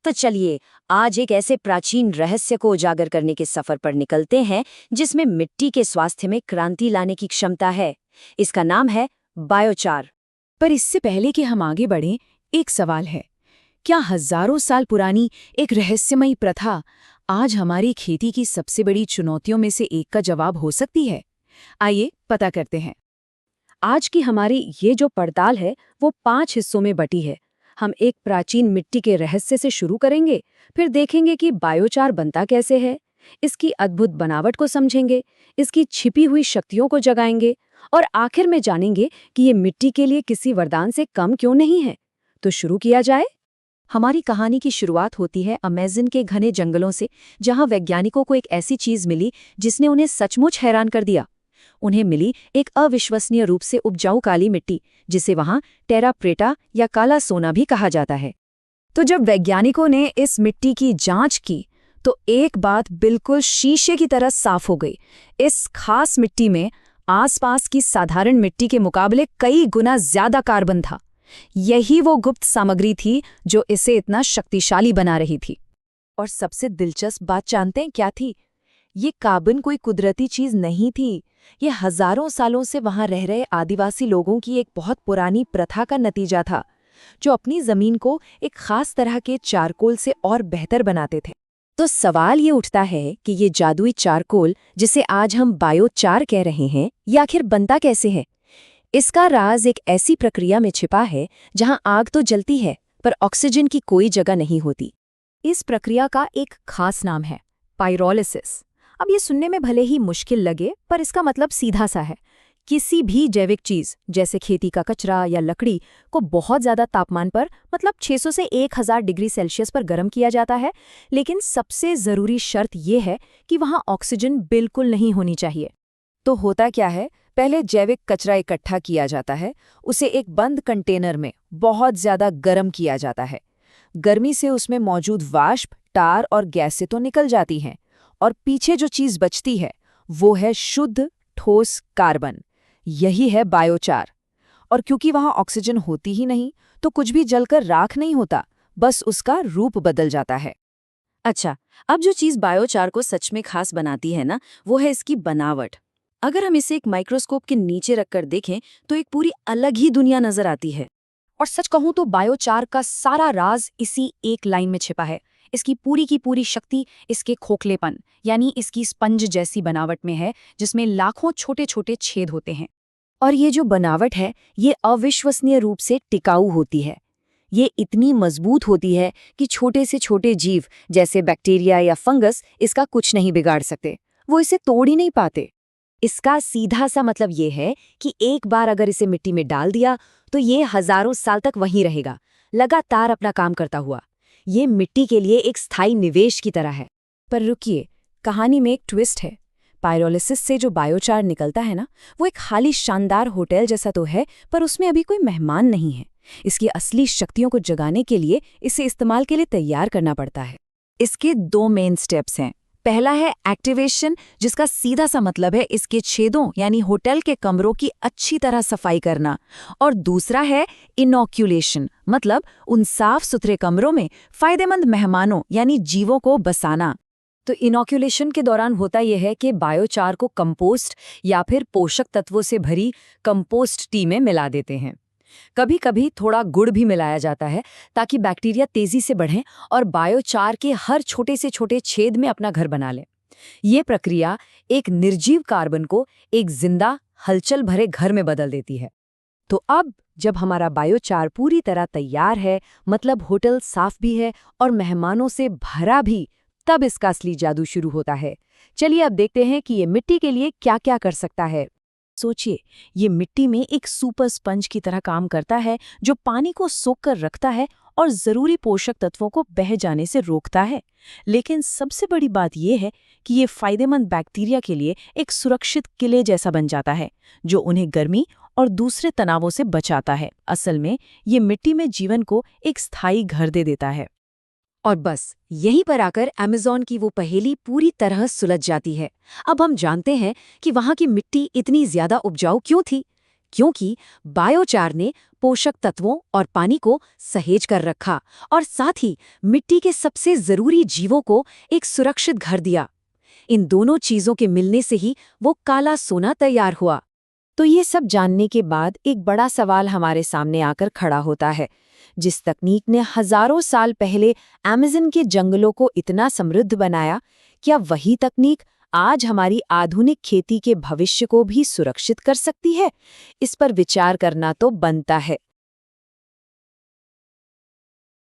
तो चलिए आज एक ऐसे प्राचीन रहस्य को उजागर करने के सफर पर निकलते हैं जिसमें मिट्टी के स्वास्थ्य में क्रांति लाने की क्षमता है। इसका नाम है बायोचार। पर इससे पहले कि हम आगे बढ़ें, एक सवाल है। क्या हजारों साल पुरानी एक रहस्यमयी प्रथा आज हमारी खेती की सबसे बड़ी चुनौतियों में से एक का जवाब हो सकती है? आइए पता करते हैं। आज की हमारी ये जो पड़ताल है वो 5 हिस्सों में बटी है। हम एक प्राचीन मिट्टी के रहस्य से शुरू करेंगे, फिर देखेंगे कि बायोचार बनता कैसे है, इसकी अद्भुत बनावट को समझेंगे, इसकी छिपी हुई शक्तियों को जगाएंगे और आखिर में जानेंगे कि ये मिट्टी के लिए किसी वरदान से कम क्यों नहीं है। तो शुरू किया जाए। हमारी कहानी की शुरुआत होती है अमेज़न के घने जंगलों से, जहां वैज्ञानिकों को एक ऐसी चीज मिली जिसने उन्हें सचमुच हैरान कर दिया। उन्हें मिली एक अविश्वसनीय रूप से उपजाऊ काली मिट्टी, जिसे वहां टेरा प्रेटा या काला सोना भी कहा जाता है। तो जब वैज्ञानिकों ने इस मिट्टी की जांच की तो एक बात बिल्कुल शीशे की तरह साफ हो गई। इस खास मिट्टी में आसपास की साधारण मिट्टी के मुकाबले कई गुना ज्यादा कार्बन था। यही वो गुप्त सामग्री थी जो इसे इतना शक्तिशाली बना रही थी। और सबसे दिलचस्प बात जानते हैं क्या थी? ये कार्बन कोई कुदरती चीज नहीं थी। ये हजारों सालों से वहां रह रहे आदिवासी लोगों की एक बहुत पुरानी प्रथा का नतीजा था, जो अपनी जमीन को एक खास तरह के चारकोल से और बेहतर बनाते थे। तो सवाल ये उठता है कि ये जादुई चारकोल, जिसे आज हम बायोचार कह रहे हैं, ये आखिर बनता कैसे है? इसका राज एक ऐसी प्रक्रिया में छिपा है जहां आग तो जलती है पर ऑक्सीजन की कोई जगह नहीं होती। इस प्रक्रिया का एक खास नाम है पाइरोलिसिस। अब ये सुनने में भले ही मुश्किल लगे, पर इसका मतलब सीधा सा है। किसी भी जैविक चीज जैसे खेती का कचरा या लकड़ी को बहुत ज्यादा तापमान पर, मतलब 600 से 1000 डिग्री सेल्सियस पर गर्म किया जाता है, लेकिन सबसे जरूरी शर्त यह है कि वहां ऑक्सीजन बिल्कुल नहीं होनी चाहिए। तो होता क्या है, पहले जैविक कचरा इकट्ठा किया जाता है, उसे एक बंद कंटेनर में बहुत ज्यादा गर्म किया जाता है। गर्मी से उसमें मौजूद वाष्प, टार और गैसें तो निकल जाती हैं, और पीछे जो चीज बचती है वो है शुद्ध ठोस कार्बन। यही है बायोचार। और क्योंकि वहां ऑक्सीजन होती ही नहीं, तो कुछ भी जलकर राख नहीं होता, बस उसका रूप बदल जाता है। अच्छा, अब जो चीज बायोचार को सच में खास बनाती है ना, वो है इसकी बनावट। अगर हम इसे एक माइक्रोस्कोप के नीचे रखकर देखें तो एक पूरी अलग ही दुनिया नजर आती है। और सच कहूं तो बायोचार का सारा राज इसी एक लाइन में छिपा है। इसकी पूरी की पूरी शक्ति इसके खोखलेपन, यानी इसकी स्पंज जैसी बनावट में है, जिसमें लाखों छोटे छोटे छेद होते हैं। और ये जो बनावट है, ये अविश्वसनीय रूप से टिकाऊ होती है। ये इतनी मजबूत होती है कि छोटे से छोटे जीव जैसे बैक्टीरिया या फंगस इसका कुछ नहीं बिगाड़ सकते। वो इसे तोड़ ही नहीं पाते। इसका सीधा सा मतलब ये है कि एक बार अगर इसे मिट्टी में डाल दिया तो ये हजारों साल तक वहीं रहेगा, लगातार अपना काम करता हुआ। ये मिट्टी के लिए एक स्थायी निवेश की तरह है। पर रुकिए, कहानी में एक ट्विस्ट है। पाइरोलिसिस से जो बायोचार निकलता है ना, वो एक खाली शानदार होटल जैसा तो है, पर उसमें अभी कोई मेहमान नहीं है। इसकी असली शक्तियों को जगाने के लिए इसे इस्तेमाल के लिए तैयार करना पड़ता है। इसके 2 मेन स्टेप्स हैं। पहला है एक्टिवेशन, जिसका सीधा सा मतलब है इसके छेदों यानी होटल के कमरों की अच्छी तरह सफाई करना। और दूसरा है इनॉक्यूलेशन, मतलब उन साफ सुथरे कमरों में फायदेमंद मेहमानों यानी जीवों को बसाना। तो इनॉक्यूलेशन के दौरान होता यह है कि बायोचार को कंपोस्ट या फिर पोषक तत्वों से भरी कंपोस्ट टी में मिला देते हैं। कभी कभी थोड़ा गुड़ भी मिलाया जाता है ताकि बैक्टीरिया तेजी से बढ़ें और बायोचार के हर छोटे से छोटे छेद में अपना घर बना लें। ये प्रक्रिया एक निर्जीव कार्बन को एक जिंदा हलचल भरे घर में बदल देती है। तो अब जब हमारा बायोचार पूरी तरह तैयार है, मतलब होटल साफ भी है और मेहमानों से भरा भी, तब इसका असली जादू शुरू होता है। चलिए अब देखते हैं कि ये मिट्टी के लिए क्या क्या कर सकता है। सोचिए, ये मिट्टी में एक सुपर स्पंज की तरह काम करता है, जो पानी को सोख कर रखता है और जरूरी पोषक तत्वों को बह जाने से रोकता है। लेकिन सबसे बड़ी बात यह है कि ये फायदेमंद बैक्टीरिया के लिए एक सुरक्षित किले जैसा बन जाता है, जो उन्हें गर्मी और दूसरे तनावों से बचाता है। असल में ये मिट्टी में जीवन को एक स्थायी घर दे देता है। और बस यहीं पर आकर अमेज़न की वो पहेली पूरी तरह सुलझ जाती है। अब हम जानते हैं कि वहां की मिट्टी इतनी ज्यादा उपजाऊ क्यों थी। क्योंकि बायोचार ने पोषक तत्वों और पानी को सहेज कर रखा और साथ ही मिट्टी के सबसे जरूरी जीवों को एक सुरक्षित घर दिया। इन दोनों चीजों के मिलने से ही वो काला सोना तैयार हुआ। तो ये सब जानने के बाद एक बड़ा सवाल हमारे सामने आकर खड़ा होता है। जिस तकनीक ने हजारों साल पहले अमेज़न के जंगलों को इतना समृद्ध बनाया, क्या वही तकनीक आज हमारी आधुनिक खेती के भविष्य को भी सुरक्षित कर सकती है? इस पर विचार करना तो बनता है।